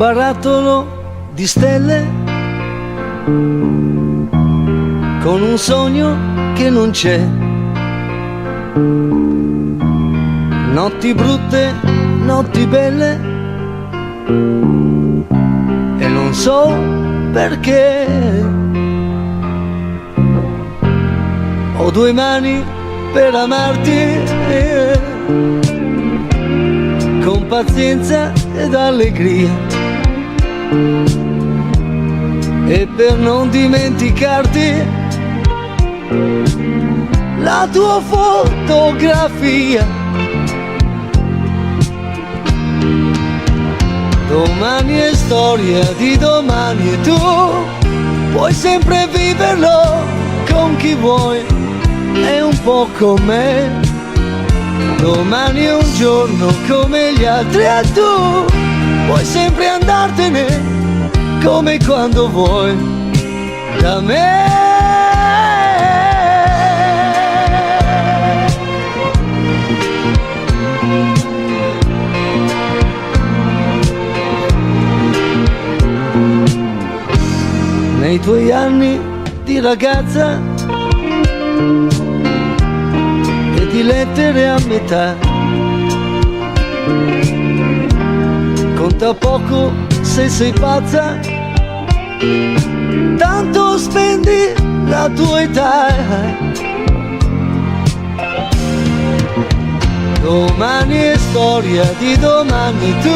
barattolo di stelle con un sogno che non c'è. Notti brutte, notti belle, e non so perché. Ho due mani per amarti, con pazienza ed allegria, e per non dimenticarti la tua fotografia. Domani è storia di domani e tu puoi sempre viverlo con chi vuoi e un po' con me. Domani è un giorno come gli altri e tu puoi sempre andartene come quando vuoi da me. Nei tuoi anni di ragazza e di lettere a metà, conta poco se sei pazza, tanto spendi la tua età. Domani è storia di domani, tu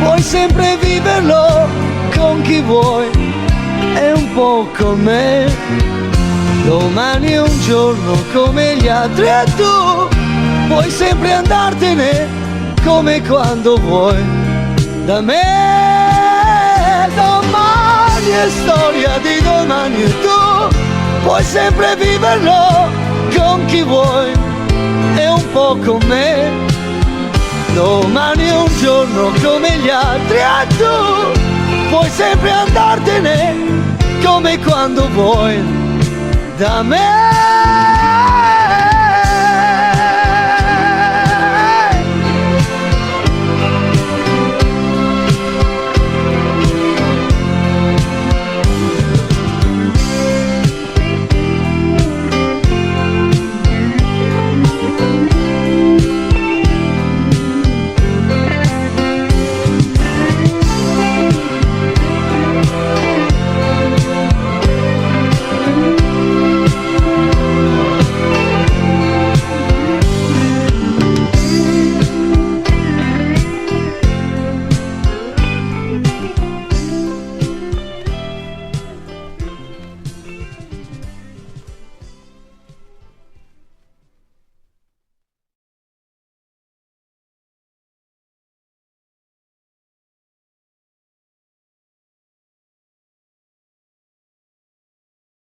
puoi sempre viverlo con chi vuoi e un po' con me. Domani è un giorno come gli altri e tu puoi sempre andartene come quando vuoi da me. Domani è storia di domani e tu puoi sempre viverlo con chi vuoi e un po' con me. Domani è un giorno come gli altri e tu puoi sempre andartene come quando vuoi da me.